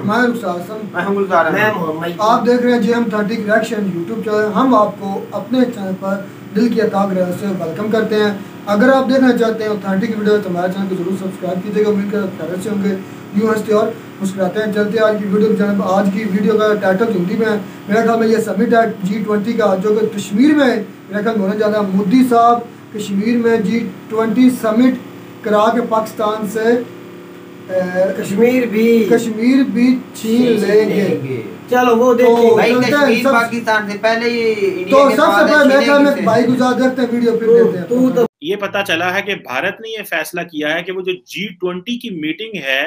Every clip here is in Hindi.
मैं आप देख रहे हैं GM30 रिएक्शन यूट्यूब चैनल। हम आपको अपने चैनल पर दिल की अताक से वेलकम करते हैं। अगर आप देखना चाहते हैं ऑथेंटिक वीडियो तो हमारे चैनल को जरूर सब्सक्राइब कीजिएगा। मिलकर खैर से होंगे, यूँ हंसते और मुस्कुराते हैं। चलते हैं आज की वीडियो चैनल पर। आज की वीडियो का टाइटल हिंदी में है, मेरा ख्याल में ये समिट है G20 का, जो कि कश्मीर में मेरा ख्याल होने जा रहा है। मोदी साहब कश्मीर में G20 समिट करा के पाकिस्तान से कश्मीर भी छीन लेंगे। चलो वो तो भाई कश्मीर पाकिस्तान से पहले ही तो सबसे पहले मैं क्या में भाई गुजार देखते हैं वीडियो फिर देते हैं। तो ये पता चला है कि भारत ने ये फैसला किया है कि वो जो G20 की मीटिंग है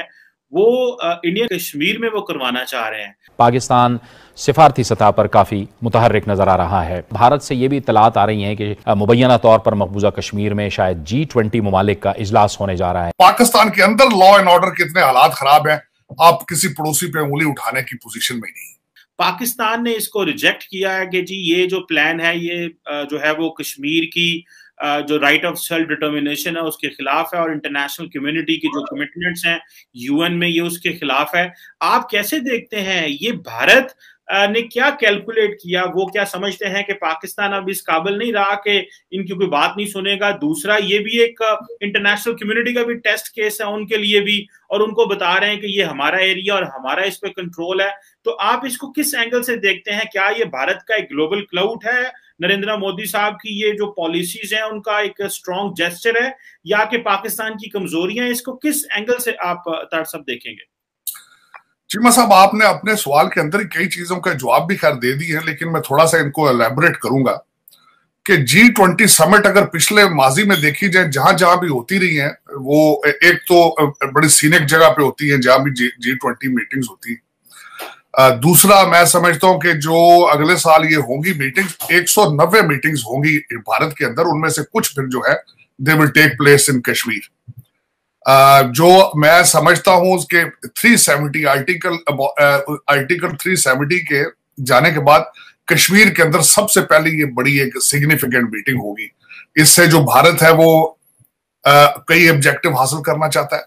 वो इंडिया कश्मीर में वो करवाना चाह रहे हैं। पाकिस्तान सिफारती सतह पर काफी मुतहर्रिक नजर आ रहा है। भारत से ये भी इत्तलात आ रही हैं कि मुबैना तौर पर मकबूजा कश्मीर में शायद G20 ममालिक का इजलास होने जा रहा है। पाकिस्तान के अंदर लॉ एंड ऑर्डर के इतने हालात खराब हैं, आप किसी पड़ोसी पे उंगली उठाने की पोजीशन में नहीं। पाकिस्तान ने इसको रिजेक्ट किया है कि जी ये जो प्लान है ये जो है वो कश्मीर की जो राइट ऑफ सेल्फ डिटर्मिनेशन है उसके खिलाफ है और इंटरनेशनल कम्युनिटी की जो कमिटमेंट्स हैं UN में ये उसके खिलाफ है। आप कैसे देखते हैं ये भारत ने क्या कैलकुलेट किया? वो क्या समझते हैं कि पाकिस्तान अब इस काबिल नहीं रहा कि इनकी कोई बात नहीं सुनेगा? दूसरा ये भी एक इंटरनेशनल कम्युनिटी का भी टेस्ट केस है उनके लिए भी, और उनको बता रहे हैं कि ये हमारा एरिया और हमारा इस पे कंट्रोल है। तो आप इसको किस एंगल से देखते हैं? क्या ये भारत का एक ग्लोबल क्लाउट है, नरेंद्र मोदी साहब की ये जो पॉलिसीज हैं उनका एक स्ट्रॉन्ग जेस्चर है, या कि पाकिस्तान की कमजोरियां? इसको किस एंगल से आप सब देखेंगे? चीमा साहब, आपने अपने सवाल के अंदर कई चीजों का जवाब भी खैर दे दी है, लेकिन मैं थोड़ा सा इनको एलैबोरेट करूंगा कि G20 समिट अगर पिछले माजी में देखी जाए जहां जहां भी होती रही है, वो एक तो बड़ी सीनिक जगह पे होती है जहां भी G20 मीटिंग्स होती है। दूसरा मैं समझता हूं कि जो अगले साल ये होंगी मीटिंग्स, 190 मीटिंग्स होंगी भारत के अंदर, उनमें से कुछ फिर जो है they will take place in Kashmir. जो मैं समझता हूं उसके 370 आर्टिकल 370 के जाने के बाद कश्मीर के अंदर सबसे पहले ये बड़ी एक सिग्निफिकेंट मीटिंग होगी। इससे जो भारत है वो कई ऑब्जेक्टिव हासिल करना चाहता है,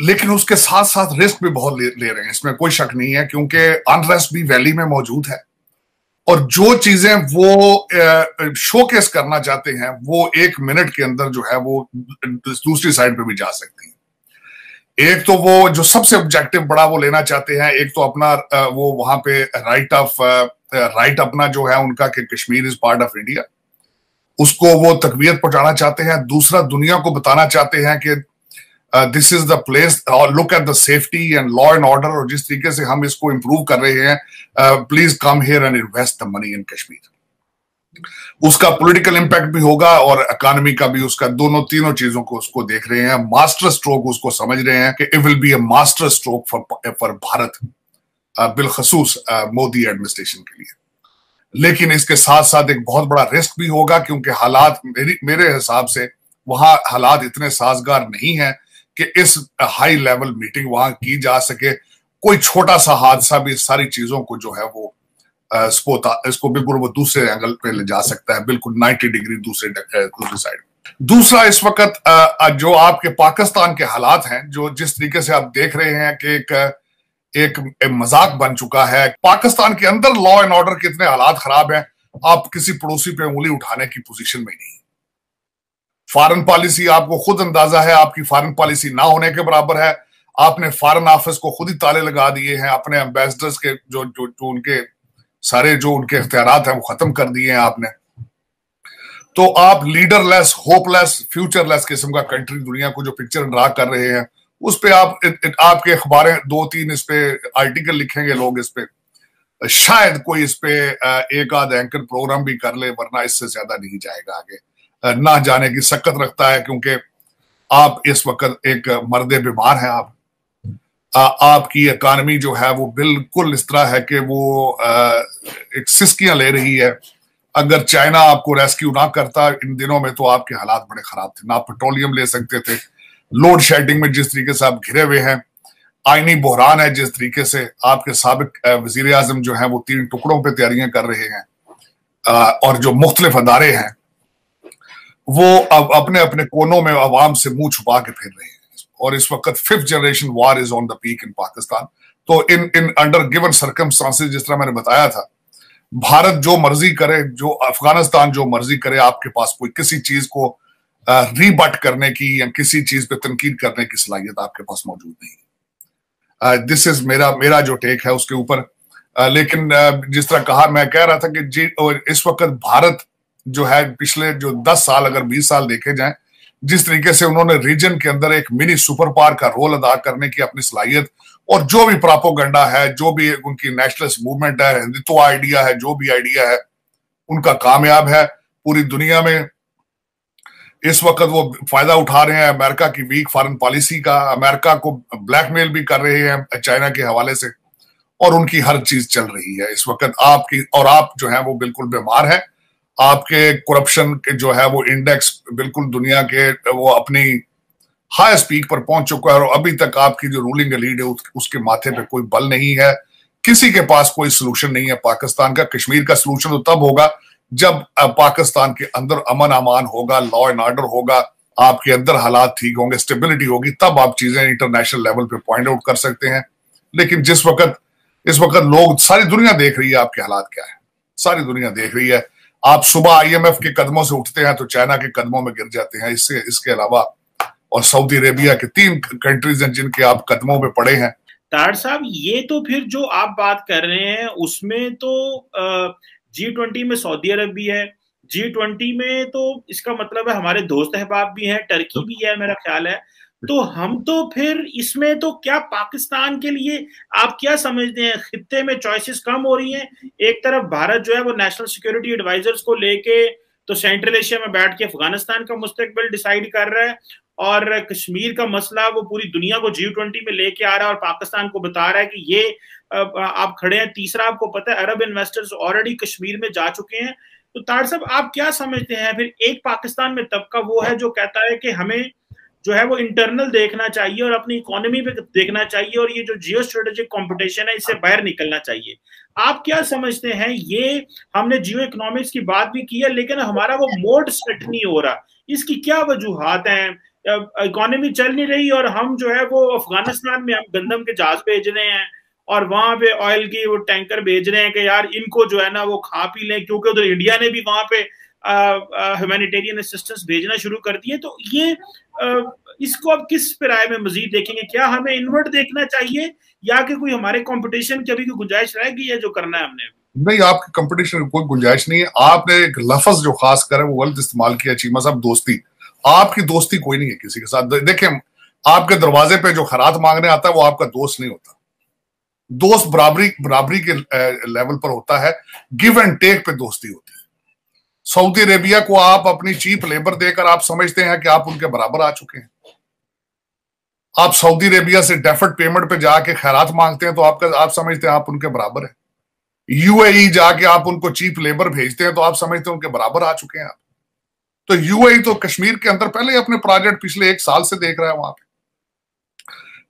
लेकिन उसके साथ साथ रिस्क भी बहुत ले रहे हैं, इसमें कोई शक नहीं है, क्योंकि अनरेस्ट भी वैली में मौजूद है और जो चीजें वो शोकेस करना चाहते हैं वो 1 मिनट के अंदर जो है वो दूसरी साइड पे भी जा सकती है। एक तो वो जो सबसे ऑब्जेक्टिव बड़ा वो लेना चाहते हैं, एक तो अपना वो वहां पे राइट अपना जो है उनका कि Kashmir is part of India, उसको वो तकवीयत पहुंचाना चाहते हैं। दूसरा, दुनिया को बताना चाहते हैं कि this is the place, look at the safety and law and order, और जिस तरीके से हम इसको इंप्रूव कर रहे हैं, please come here and invest the money in Kashmir. उसका पॉलिटिकल इम्पैक्ट भी होगा और इकोनॉमी का भी, उसका तीनों चीजों को उसको देख रहे हैं। मास्टर स्ट्रोक उसको समझ रहे हैं कि it will be a master stroke for Bharat, बिलखसूस मोदी एडमिनिस्ट्रेशन के लिए। लेकिन इसके साथ साथ एक बहुत बड़ा रिस्क भी होगा, क्योंकि हालात मेरे हिसाब से वहां हालात इतने साजगार नहीं है कि इस हाई लेवल मीटिंग वहां की जा सके। कोई छोटा सा हादसा भी सारी चीजों को जो है वो इसको बिल्कुल वो दूसरे एंगल पे ले जा सकता है, बिल्कुल 90 डिग्री दूसरी साइड। दूसरा, इस वक्त जो आपके पाकिस्तान के हालात हैं, जो जिस तरीके से आप देख रहे हैं कि एक मजाक बन चुका है। पाकिस्तान के अंदर लॉ एंड ऑर्डर के इतने हालात खराब हैं, आप किसी पड़ोसी पे उंगली उठाने की पोजीशन में नहीं। फॉरेन पॉलिसी आपको खुद अंदाजा है, आपकी फॉरेन पॉलिसी ना होने के बराबर है। आपने फॉरेन ऑफिस को खुद ही ताले लगा दिए हैं, अपने एम्बेसडर्स के जो उनके सारे जो उनके इख्तियारात हैं वो खत्म कर दिए हैं आपने। तो आप लीडरलेस, होपलेस, फ्यूचरलेस किस्म का कंट्री दुनिया को जो पिक्चर ड्रा कर रहे हैं, उस पे आपके अखबारें 2-3 इस पे आर्टिकल लिखेंगे लोग, इस पे शायद कोई इस पे एक आध एंकर प्रोग्राम भी कर ले, वरना इससे ज्यादा नहीं जाएगा आगे। ना जाने की सकत रखता है, क्योंकि आप इस वक्त एक मर्दे बीमार हैं। आपकी इकानमी जो है वो बिल्कुल इस तरह है कि वो एक सिस्कियां ले रही है। अगर चाइना आपको रेस्क्यू ना करता इन दिनों में तो आपके हालात बड़े खराब थे, ना पेट्रोलियम ले सकते थे। लोड शेडिंग में जिस तरीके से आप घिरे हुए हैं, आईनी बहरान है जिस तरीके से, आपके साबिक वजीर आजम जो है वो 3 टुकड़ों पे तैयारियां कर रहे हैं, और जो मुख्तलिफ अदारे हैं वो अब अपने अपने कोनों में अवाम से मुंह छुपा के फिर रहे हैं। और इस वक्त 5th generation war is on the peak in Pakistan. तो इन अंडर गिवन सर्कमस्टांसेस, जिस तरह मैंने बताया था, भारत जो मर्जी करे, जो अफगानिस्तान जो मर्जी करे, आपके पास कोई किसी चीज को रीबट करने की या किसी चीज पे तनकीद करने की सलाहियत आपके पास मौजूद नहीं। दिस इज मेरा जो टेक है उसके ऊपर। लेकिन जिस तरह कहा, मैं कह रहा था कि और इस वक्त भारत जो है, पिछले जो 10 साल अगर 20 साल देखे जाएं, जिस तरीके से उन्होंने रीजन के अंदर एक मिनी सुपर पावर का रोल अदा करने की अपनी सलाहियत, और जो भी प्रोपेगेंडा है, जो भी उनकी नेशनलिस्ट मूवमेंट है, हिंदुत्व आइडिया है, जो भी आइडिया है, उनका कामयाब है। पूरी दुनिया में इस वक्त वो फायदा उठा रहे हैं अमेरिका की वीक फॉरेन पॉलिसी का, अमेरिका को ब्लैकमेल भी कर रहे हैं चाइना के हवाले से, और उनकी हर चीज चल रही है इस वक्त आपकी। और आप जो है वो बिल्कुल बीमार है, आपके करप्शन के जो है वो इंडेक्स बिल्कुल दुनिया के वो अपनी हाईएस्ट पीक पर पहुंच चुका है, और अभी तक आपकी जो रूलिंग एलीट है उसके माथे पे कोई बल नहीं है। किसी के पास कोई सोल्यूशन नहीं है पाकिस्तान का। कश्मीर का सोल्यूशन तो तब होगा जब पाकिस्तान के अंदर अमन अमान होगा, लॉ एंड ऑर्डर होगा, आपके अंदर हालात ठीक होंगे, स्टेबिलिटी होगी, तब आप चीजें इंटरनेशनल लेवल पे पॉइंट आउट कर सकते हैं। लेकिन इस वक्त लोग, सारी दुनिया देख रही है आपके हालात क्या है, सारी दुनिया देख रही है। आप सुबह IMF के कदमों से उठते हैं तो चाइना के कदमों में गिर जाते हैं। इसके अलावा और सऊदी अरेबिया के 3 कंट्रीज हैं जिनके आप कदमों में पड़े हैं। तार साहब, ये तो फिर जो आप बात कर रहे हैं उसमें तो G20 में सऊदी अरब भी है, G20 में तो इसका मतलब है हमारे दोस्त अहबाब भी हैं, टर्की भी है मेरा ख्याल है। तो हम तो फिर इसमें तो क्या पाकिस्तान के लिए आप क्या समझते हैं, खित्ते में चॉइसेस कम हो रही हैं? एक तरफ भारत जो है वो नेशनल सिक्योरिटी एडवाइजर्स को लेके तो सेंट्रल एशिया में बैठ के अफगानिस्तान का मुस्तकबिल डिसाइड कर रहा है, और कश्मीर का मसला वो पूरी दुनिया को G20 में लेके आ रहा है और पाकिस्तान को बता रहा है कि ये आप खड़े हैं। तीसरा, आपको पता है अरब इन्वेस्टर्स ऑलरेडी कश्मीर में जा चुके हैं। तो तार साहब, आप क्या समझते हैं फिर? एक पाकिस्तान में तबका वो है जो कहता है कि हमें जो है वो इंटरनल देखना चाहिए और अपनी इकोनॉमी पे देखना चाहिए, और ये जो जियो स्ट्रेटेजिक कॉम्पिटिशन है इससे बाहर निकलना चाहिए। आप क्या समझते हैं? ये हमने जियो इकोनॉमिक्स की बात भी की है, लेकिन हमारा वो मोड सेट नहीं हो रहा, इसकी क्या वजूहात हैं? इकोनॉमी चल नहीं रही और हम जो है वो अफगानिस्तान में हम गंदम के जहाज भेज रहे हैं और वहां पे ऑयल की वो टैंकर भेज रहे हैं कि यार इनको जो है ना वो खा पी लें, क्योंकि उधर इंडिया ने भी वहां पे ह्यूमैनिटेरियन असिस्टेंस भेजना शुरू कर दिए। तो ये इसको अब किस राय में मजीद देखेंगे? क्या हमें इनवर्ट देखना चाहिए या कि कोई हमारे कंपटीशन की अभी कोई गुंजाइश रहेगी है जो करना है हमने? नहीं, आपकी कंपटीशन की कोई गुंजाइश नहीं है। आपने एक लफ्ज जो खास कर वो गलत इस्तेमाल किया, चीमा साहब, दोस्ती। आपकी दोस्ती कोई नहीं है किसी के साथ। देखें, आपके दरवाजे पे जो खैरात मांगने आता है वो आपका दोस्त नहीं होता। दोस्त बराबरी के लेवल पर होता है, गिव एंड टेक पे दोस्ती होती है। सऊदी अरेबिया को आप अपनी चीप लेबर देकर आप समझते हैं कि आप उनके बराबर आ चुके हैं। आप सऊदी अरेबिया से डेफर्ड पेमेंट पे जाके खैरात मांगते हैं तो आप समझते हैं आप उनके बराबर है। UAE जाके आप उनको चीप लेबर भेजते हैं तो आप समझते हैं उनके बराबर आ चुके हैं आप। तो UAE तो कश्मीर के अंदर पहले अपने प्रोजेक्ट पिछले 1 साल से देख रहा है वहां पे।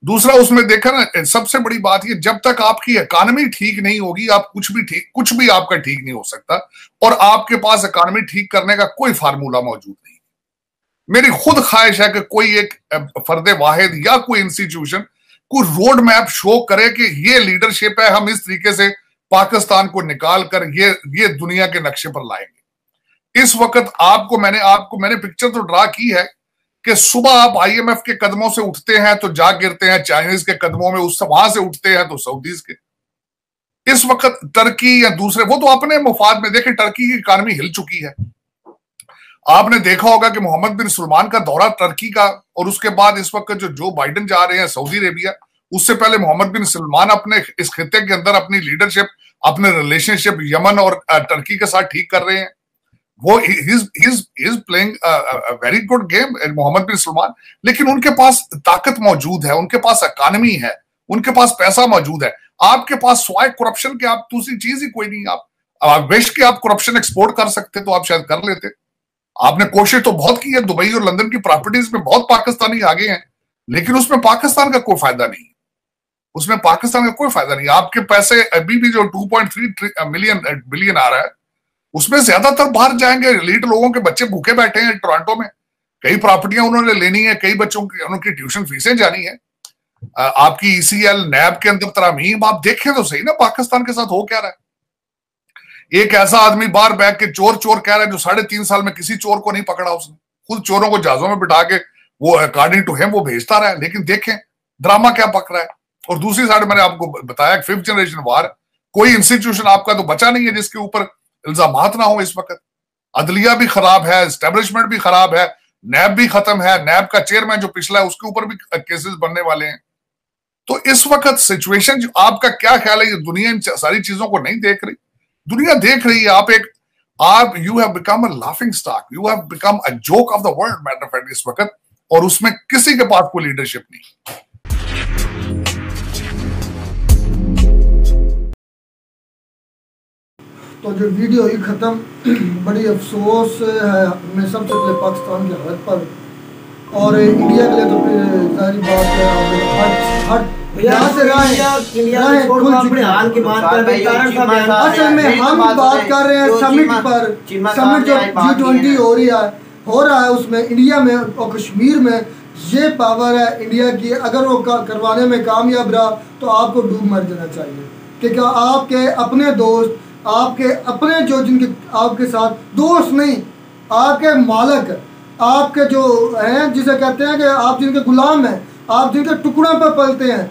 दूसरा, उसमें देखा ना, सबसे बड़ी बात ये, जब तक आपकी इकोनॉमी ठीक नहीं होगी आप कुछ भी आपका ठीक नहीं हो सकता, और आपके पास इकोनॉमी ठीक करने का कोई फार्मूला मौजूद नहीं। मेरी खुद ख्वाहिश है कि कोई एक फर्द वाहिद या कोई इंस्टीट्यूशन कोई रोड मैप शो करे कि ये लीडरशिप है, हम इस तरीके से पाकिस्तान को निकाल कर ये दुनिया के नक्शे पर लाएंगे। इस वक्त मैंने पिक्चर तो ड्रा की है कि सुबह आप IMF के कदमों से उठते हैं तो जा गिरते हैं चाइनीज के कदमों में, वहां से उठते हैं तो सऊदीज के। इस वक्त टर्की या दूसरे, वो तो अपने मुफाद में, देखें टर्की की इकानमी हिल चुकी है। आपने देखा होगा कि मोहम्मद बिन सलमान का दौरा टर्की का, और उसके बाद इस वक्त जो बाइडेन जा रहे हैं सऊदी अरेबिया, उससे पहले मोहम्मद बिन सलमान अपने इस खित्ते के अंदर अपनी लीडरशिप, अपने रिलेशनशिप यमन और टर्की के साथ ठीक कर रहे हैं। वो he's playing a very good game, Mohammad बिन सलमान। लेकिन उनके पास ताकत मौजूद है, उनके पास इकानमी है, उनके पास पैसा मौजूद है। आपके पास स्वाय करप्शन के आप दूसरी चीज ही कोई नहीं। आप विश के आप करप्शन एक्सपोर्ट कर सकते तो आप शायद कर लेते। आपने कोशिश तो बहुत की है, दुबई और लंदन की प्रॉपर्टीज में बहुत पाकिस्तानी आगे हैं, लेकिन उसमें पाकिस्तान का कोई फायदा नहीं, उसमें पाकिस्तान का कोई फायदा नहीं। आपके पैसे अभी भी जो 2.3 बिलियन आ रहा है, उसमें ज्यादातर बाहर जाएंगे। एलीट लोगों के बच्चे भूखे बैठे हैं टोरंटो में कई प्रॉपर्टियां उन्होंने लेनी है, कई बच्चों की उनकी ट्यूशन फीसें जानी है, आपकी ECL नैब के अंदर तरामीम आप देखें तो सही ना पाकिस्तान के साथ हो क्या रहा है। एक ऐसा आदमी बाहर बैठ के चोर चोर कह रहा है जो 3.5 साल में किसी चोर को नहीं पकड़ा, उसने खुद चोरों को जहाजों में बिठा के वो अकॉर्डिंग टू हिम वो भेजता रहा है, लेकिन देखें ड्रामा क्या पक रहा है। और दूसरी साइड मैंने आपको बताया 5th जनरेशन वार, कोई इंस्टीट्यूशन आपका तो बचा नहीं है जिसके ऊपर इल्जामात ना हो। इस वक्त अदलिया भी खराब है, एस्टेब्लिशमेंट भी खराब है, नैब भी खत्म है, नैब का चेयरमैन जो पिछला है उसके ऊपर भी केसेस बनने वाले हैं। तो इस वक्त सिचुएशन जो आपका क्या ख्याल है, ये दुनिया इन सारी चीजों को नहीं देख रही? दुनिया देख रही है। आप you have become a laughing stock, you have become a joke of the world matter of fact इस वक्त, और उसमें किसी के पास कोई लीडरशिप नहीं। तो जो वीडियो ही खत्म, बड़ी अफसोस है हमें सबसे पहले पाकिस्तान की हालत पर, और इंडिया के लिए तो फिर सारी बात है असल में हम बात कर रहे हैं समिट पर। समिट जो G20 हो रहा है उसमें इंडिया में और कश्मीर में ये पावर है इंडिया की। अगर वो करवाने में कामयाब रहा तो आपको डूब मर जाना चाहिए, क्योंकि आपके अपने दोस्त, आपके अपने जो जिनके आपके साथ दोस्त नहीं, आपके मालिक, आपके जो हैं जिसे कहते हैं कि आप जिनके गुलाम हैं, आप जिनके टुकड़ों पर पलते हैं,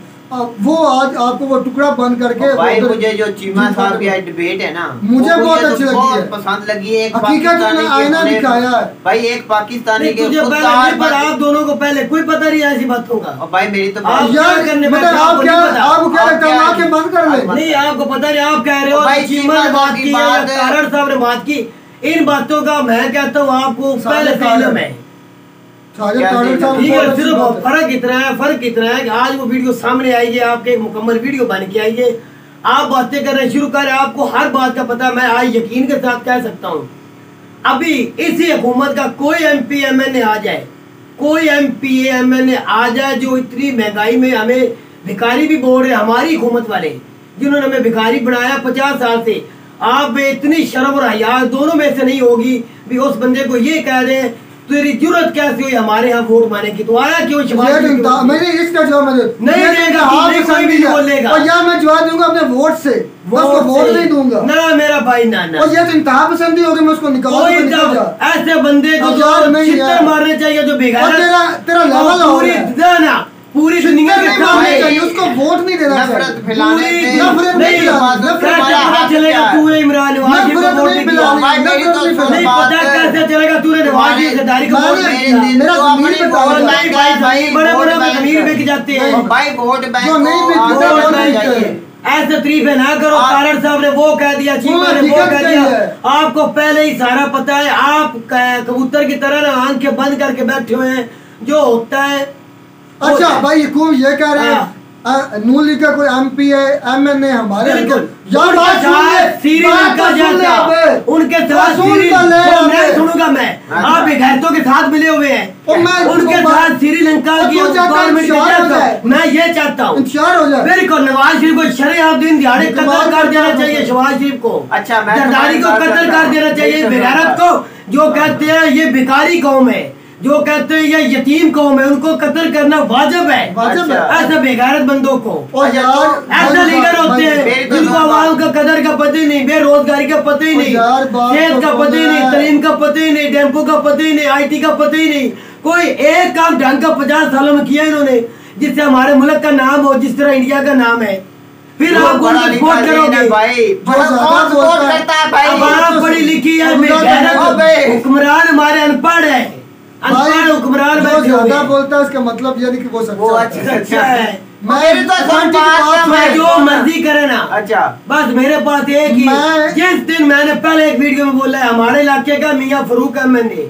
वो आज आपको वो टुकड़ा बंद करके। भाई मुझे जो चीमा साहब की डिबेट है ना, मुझे बहुत अच्छी लगी है, पसंद लगी है। हकीकत में आईना दिखाया है भाई, एक पाकिस्तानी के पर आप दोनों को पहले कोई पता नहीं ऐसी बातों का। भाई मेरी तो आप क्या लगता है आंखें बंद कर ले? नहीं आपको पता नहीं, आप कह रहे हो चीमा ने बात की या कारण साहब ने बात की, इन बातों का मैं कहता हूँ आपको पहले फिल्म है। फर्क इतना है कि आज वो वीडियो सामने आई है, आपके एक मुकम्मल वीडियो बन के आई है, आप बातें करना शुरू करें, आपको हर बात का पता। मैं आज यकीन के साथ कह सकता हूँ, अभी इसी हुकूमत का कोई MP MNA आ जाए, कोई MP MNA आ जाए जो इतनी महंगाई में हमें भिखारी भी बोल रहे, हमारी हुकूमत वाले जिन्होंने हमें भिखारी बनाया 50 साल से, आप इतनी शर्म और हया दोनों में से नहीं होगी भी उस बंदे को ये कह रहे हैं तेरी जरूरत कैसे हुई हमारे यहाँ वोट मांगने की, तो आया क्यों? मैंने इसका जवाब नहीं देगा, कोई भी नहीं बोलेगा। और यार मैं जवाब दूंगा अपने वोट से, मैं उसको वोट नहीं दूंगा ना मेरा भाई, ना ना। और ये तो इंतहा पसंदी होगी, मैं उसको निकाल ऐसे बंदे को मारने चाहिए जो बेकार तेरा लेवल पूरी पूरी दुनिया के चाहिए, उसको वोट नहीं देना चाहिए। चलेगा तूने इमरान नवाज को वोट नहीं दिया, नहीं पता कैसे चलेगा तूने नवाज की हिस्सेदारी को वोट नहीं दिया। बड़े बड़े अमीर बिक जाते हैं भाई, वोट बैंक ऐसे तरीफे ना करो। कारण साहब ने वो कह दिया, चीमा ने वो कह दिया, आपको पहले ही सारा पता है। आप कबूतर की तरह ना आंखें बंद करके बैठे हुए हैं, जो होता है। अच्छा भाई ये कह रहे हैं नून लीग का कोई MP है MNA हमारे उनके सुनूंगा मैं, आप बेगैरतों के साथ मिले हुए हैं उनके साथ श्रीलंका की मैं ये चाहता हूँ बिल्कुल नवाज शरीफ को शरेआम दिन दिहाड़े कत्ल कर देना चाहिए, शहबाज शरीफ को, अच्छा जरदारी को कत्ल कर देना चाहिए, बेगैरत को जो कहते हैं ये भिखारी कौम है, जो कहते हैं ये यतीम कौम है, उनको कत्ल करना वाजिब है। ऐसे बेगैरत बंदों को, ऐसे लीडर होते हैं जिनको आवाम का कदर का पता ही नहीं, बेरोजगारी का पता ही नहीं, सेहत का पता ही नहीं, तालीम का पता ही नहीं, टेम्पो का पता ही नहीं, IT का पता ही नहीं, कोई एक काम ढंग का 50 सालों में किया इन्होंने जिससे हमारे मुल्क का नाम हो, जिस तरह इंडिया का नाम है। फिर आप सपोर्ट करोगे पढ़ी लिखी है हुक्मरान हमारे अनपढ़ है, हुक्मरान ज्यादा बोलता है, इसका मतलब ये नहीं कि वो अच्छा है। मैं जो मर्जी करे ना, अच्छा बस मेरे पास एक ही, जिस दिन मैंने पहले एक वीडियो में बोला है हमारे इलाके का मियां फरूक MNA,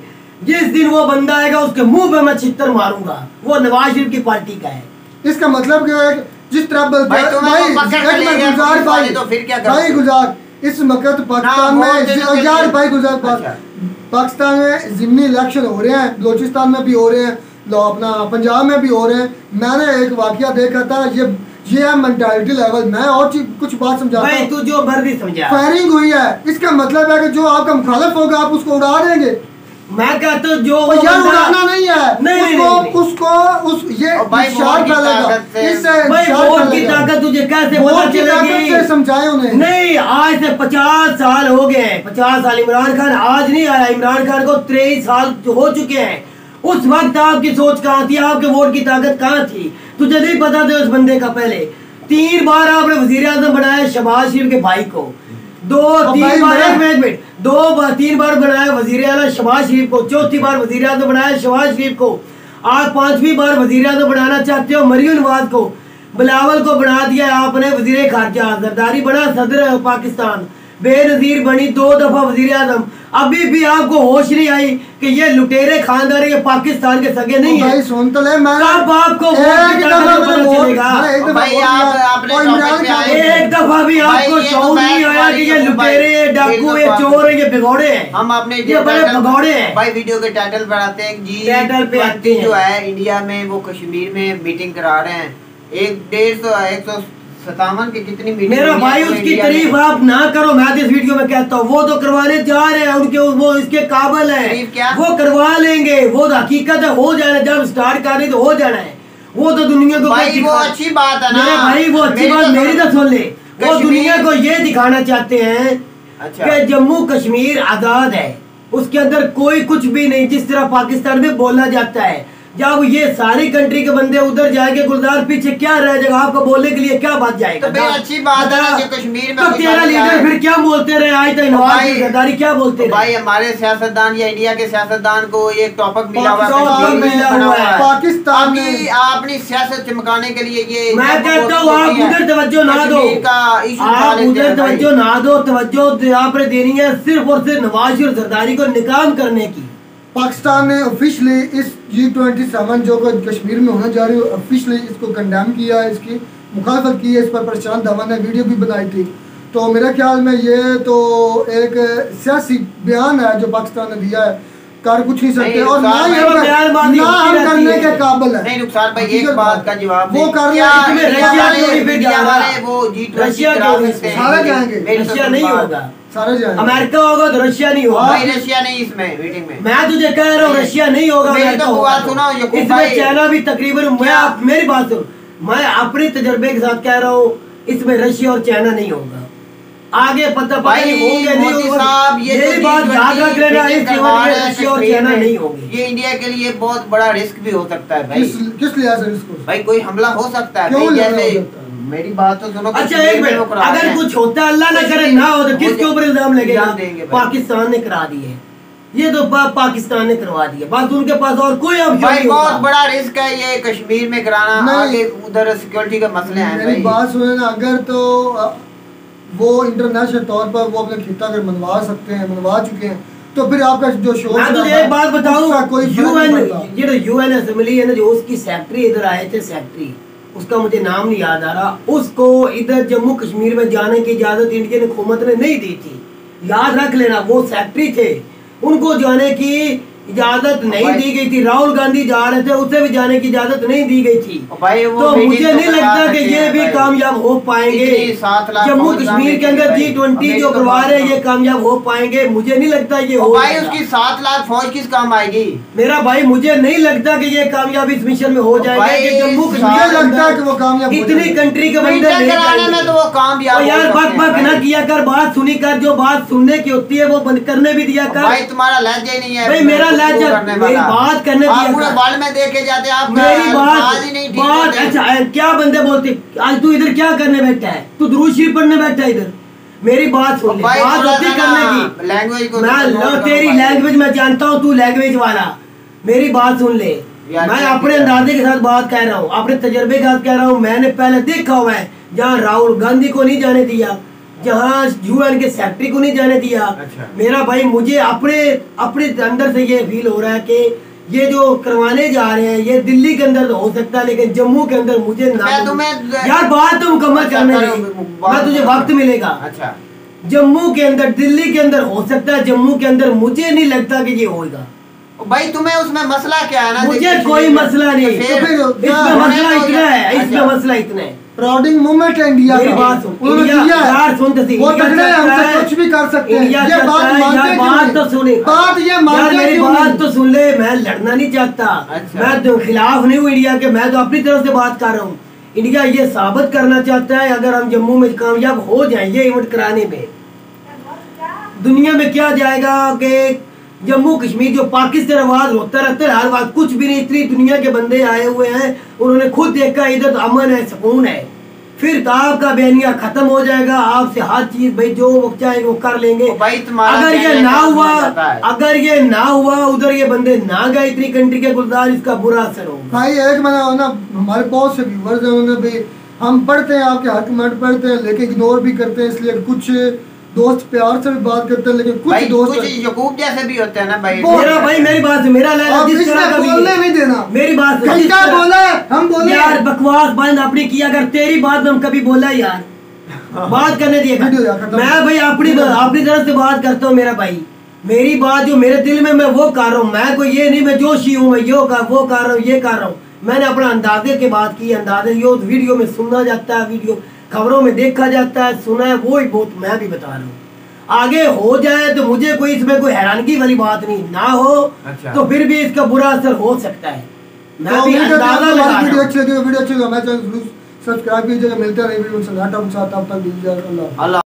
जिस दिन वो बंदा आएगा उसके मुंह पे मैं छितर मारूंगा, वो नवाज शरीफ की पार्टी का है। इसका मतलब क्या है? जिस तरह गुजार इस वक्त पाकिस्तान में यार भाई गुजार पाकिस्तान में ज़िमनी इलेक्शन हो रहे हैं, बलोचिस्तान में भी हो रहे हैं, अपना पंजाब में भी हो रहे हैं। मैंने एक वाकया देखा था, ये है मेंटालिटी लेवल। मैं और कुछ बात समझाता हूं, तू जो मर्जी समझा। फायरिंग हुई है, इसका मतलब है कि जो आपका मुखालिफ होगा आप उसको उड़ा देंगे। मैं कहता हूँ जो यार उड़ाना नहीं है, नहीं, उसको उस ये भाई वोट की ताकत से, भाई वोट की ताकत तुझे कैसे पता चलेगी? समझाए उन्हें। नहीं, आज से 50 साल हो गए हैं, 50 साल। इमरान खान आज नहीं आया, इमरान खान को 23 साल हो चुके हैं। उस वक्त आपकी सोच कहाँ थी, आपके वोट की ताकत कहाँ थी? तुझे नहीं पता था उस बंदे का? पहले 3 बार आपने वजीर आजम बनाया शहबाज शरीफ के भाई को, 2-3 बार 3 बार बनाया वजीर आला शहबाज शरीफ को, 4थी बार वजीर आजम बनाया शहबाज शरीफ को, आज 5वीं बार वजीर आजम बनाना चाहते हो मरियम नवाज को। बिलावल को बना दिया आपने वजीर खारजा, जरदारी बना सदर पाकिस्तान, बेनजीर बनी 2 दफा वजीर आजम। अभी भी आपको होश नहीं आई कि ये लुटेरे खानदार ये पाकिस्तान के सगे नहीं है। भाई सुन तो ले, मैं कब आपको एक दफा भी आपको शौर नहीं आया कि ये लुटेरे डाकू ये चोर है ये भिगोड़े हैं? हम अपने ये बड़े भगौड़े हैं। भाई वीडियो के टाइटल पर आते हैं जी, टाइटल पे आते हैं जो है इंडिया में वो कश्मीर में मीटिंग करा रहे हैं, 157 की कितनी मीटिंग। मेरा भाई उसकी तारीफ आप ना करो, मैं इस वीडियो में कहता हूँ वो तो करवाने जा रहे हैं, उनके वो इसके काबिल है, वो करवा लेंगे, वो हकीकत है, हो जाना। जब स्टार्ट कर रही तो हो जाना है, वो तो दुनिया को भाई वो अच्छी बात है ना मेरे भाई, वो अच्छी बात मेरी तो सुन ले। वो दुनिया को ये दिखाना चाहते हैं कि जम्मू कश्मीर आजाद है, उसके अंदर कोई कुछ भी नहीं, जिस तरह पाकिस्तान में बोला जाता है। जब ये सारी कंट्री के बंदे उधर जाएंगे गुलजार, पीछे क्या रह जाएगा? आपको बोलने के लिए क्या बात जाएगा? तो अच्छी बात है ना जो कश्मीर में। तो तेरा लीडर फिर क्या बोलते रहे आज तक? नवाज गद्दारी क्या बोलते रहे? भाई हमारे सियासतदान या इंडिया के सियासतदान को एक टॉपिक मिला हुआ है पाकिस्तान में अपनी सियासत चमकाने के लिए। ये मैं कहता हूँ आप उधर तवज्जो ना दो, आप उधर तवज्जो ना दो, तवज्जो आपने देनी है सिर्फ और सिर्फ नवाज शरीफ जरदारी को निकाम करने की। पाकिस्तान ने ऑफिशियली इस G27 जो कश्मीर में होने जा रही है ऑफिशियली इसको कंडेम किया है, इसकी मुखालफत की है। इस पर प्रशांत धवन ने वीडियो भी बनाई थी। तो मेरे ख्याल में ये तो एक सियासी बयान है जो पाकिस्तान ने दिया है, कर कुछ नहीं सकते और ना हम करने के काबिल है। नहीं नुकसान भाई एक बात का जवाब वो कर रशिया सारे जाएंगे, रशिया नहीं होगा, सारे जाएंगे। अमेरिका होगा तो रशिया नहीं होगा। भाई रशिया नहीं इसमें मीटिंग में, मैं तुझे कह रहा हूँ रशिया नहीं होगा, अमेरिका होगा। इसमें चाइना भी तकरीबन, मेरी बात सुन, मैं अपने तजर्बे के साथ कह रहा हूँ इसमें रशिया और चाइना नहीं होगा। आगे पता नहीं होंगे नहीं होगा, ये बात याद रख लेना, रशिया और चाइना नहीं होंगे। ये इंडिया के लिए बहुत बड़ा रिस्क भी हो सकता है भाई। किस लिहाज से रिस्क? भाई कोई हमला हो सकता है जैसे, मेरी बात तो सुनो। अच्छा एक मिनट, अगर कुछ होता अल्लाह ना करे ना हो तो किसके ऊपर इल्जाम लगेगा? पाकिस्तान ने करा दिए, ये तो पाकिस्तान ने करवा दिया, बस उनके पास और कोई ऑप्शन नहीं। बहुत बड़ा रिस्क है ये कश्मीर में कराना, आगे उधर सिक्योरिटी का मसले हैं। मेरी बात सुने ना, अगर तो वो इंटरनेशनल तौर पर वो अपने खिता अगर मनवा सकते हैं, मनवा चुके हैं, तो फिर आपका जो शो मैं तुझे एक बात बताऊं, यूएन असेंबली है ना, जो उसकी सेक्रेटरी इधर आए थे, सेक्रेटरी उसका मुझे नाम नहीं याद आ रहा, उसको इधर जम्मू कश्मीर में जाने की इजाजत इंडियन हुकूमत ने नहीं दी थी। याद रख लेना, वो सेक्रेटरी थे, उनको जाने की इजाजत नहीं दी गई थी। राहुल गांधी जा रहे थे, उसे भी जाने की इजाजत नहीं दी गई थी। तो मुझे नहीं लगता कि ये भी कामयाब हो पाएंगे। जम्मू कश्मीर के अंदर G20 जो करवा रहे हैं ये कामयाब हो पाएंगे? मुझे नहीं लगता ये हो। भाई उसकी 7 लाख फौज किस काम आएगी? मेरा भाई मुझे नहीं लगता कि ये कामयाब इस मिशन में हो जाएंगे। जम्मू कश्मीर लगता है कि वो कामयाब इतनी कंट्री के बंदे में तो वो कामयाब यार बक बक ना किया कर, बात सुनी कर, जो बात सुनने की होती है वो बंद करने भी दिया कर। भाई तुम्हारा लहजा ही नहीं है भाई, मेरा लहजा मेरी बात करने दिया पूरे वर्ल्ड में देखे जाते आप, मेरी बात अच्छा क्या बंदे बोलते, आज तू इधर क्या करने बैठा है? तू दुरूद शरीफ पढ़ने बैठा है इधर? मेरी बात सुन ले, बात होती करने की लैंग्वेज को, मैं तेरी लैंग्वेज मैं जानता हूँ, तू लैंग्वेज वाला। मेरी बात सुन ले, मैं अपने अंदाजे के साथ बात कह रहा हूँ, अपने तजर्बे के साथ कह रहा हूँ। मैंने पहले देखा हुआ है जहाँ राहुल गांधी को नहीं जाने दिया, जहाँ यूएन के सेक्रेटरी को नहीं जाने दिया। अच्छा। मेरा भाई मुझे अपने अंदर से ये फील हो रहा है कि ये जो करवाने जा रहे हैं ये दिल्ली के अंदर तो हो सकता है, लेकिन जम्मू के अंदर मुझे ना। यार बात तो मुकम्मल करने दे, मैं तुझे वक्त मिलेगा। अच्छा, जम्मू के अंदर, दिल्ली के अंदर हो सकता है, जम्मू के अंदर मुझे नहीं लगता कि ये होगा। भाई तुम्हें उसमें मसला क्या है ना? मुझे कोई मसला नहीं, इसमें मसला इतना है, इसमें मसला इतना है प्राउडिंग मूवमेंट है इंडिया मेरी का। बात सुन, उन्होंने इंडिया किया है। यार सुन तो सही, वो इंडिया तगड़े हैं, चलता हमसे है, कुछ भी कर सकते हैं। इंडिया ये चलता बात है, मानते यार हैं बात क्यों तो नहीं? सुने, बात ये यार मानते हैं मेरी क्यों बात नहीं? तो सुन ले, मैं लड़ना नहीं चाहता, अच्छा। मैं तो खिलाफ नहीं हूँ इंडिया के, मैं तो अपनी तरफ से बात कर रहा हूँ। इंडिया ये साबित करना चाहता है अगर हम जम्मू में कामयाब हो जाएंगे इवेंट कराने में, दुनिया में क्या जाएगा कि जम्मू कश्मीर जो पाकिस्तान आवाज होता रहता है हर बात, कुछ भी नहीं, इतनी दुनिया के बंदे आए हुए हैं, उन्होंने खुद देखा इधर तो अमन है, सुकून है, फिर तो आपका बयानिया खत्म हो जाएगा, आपसे हर चीज भाई जो वो चाहे वो कर लेंगे। भाई तुम्हारा अगर ये कहने ना का हुआ, मतलब है। अगर ये ना हुआ, उधर ये बंदे ना गए इतनी कंट्री के गुलजार, इसका बुरा असर होगा। भाई एक मैंने ना हमारे बहुत से व्यूवर्स हैं, उन्होंने भी हम पढ़ते हैं आपके हर कमेंट पढ़ते हैं लेकिन इग्नोर भी करते हैं, इसलिए कुछ दोस्त प्यार से भी बात करते हैं लेकिन कुछ भाई दोस्त कुछ यकूब जैसे भी होते हैं ना भाई। मेरा भाई मेरी बात मेरा आप जिस तरह का भी बोलने नहीं देना। मेरी बात जिस घंटा तरह- बोला है, हम बोले यार बकवास बंद अपनी की, अगर तेरी बात में हम कभी बोला यार बात करने वीडियो यार दिएगा, खत्म। मैं भाई अपनी तरफ से बात करता हूँ। मेरा भाई मेरी बात जो मेरे दिल में मैं वो कर रहा हूँ, मैं कोई ये नहीं मैं जोशी हूँ, मैं यो कर वो कर रहा हूँ ये कर रहा हूँ, मैंने अपना अंदाजे के बात की, अंदाजे यो वीडियो में सुना जाता है, वीडियो खबरों में देखा जाता है, सुना है, वो ही बहुत मैं भी बता रहा हूँ। आगे हो जाए तो मुझे कोई इसमें कोई हैरानगी वाली बात नहीं, ना हो अच्छा। तो फिर भी इसका बुरा असर हो सकता है, मैं तो भी वीडियो अंदाजा लगा रहा वीडियो हूँ। अच्छी लगी, वीडियो अच्छी लगी, मैं चैनल जरूर सब्सक्राइब कीजिएगा। मिलते हैं नई वीडियो में, तब तक दीजिए अल्लाह। अल्लाह।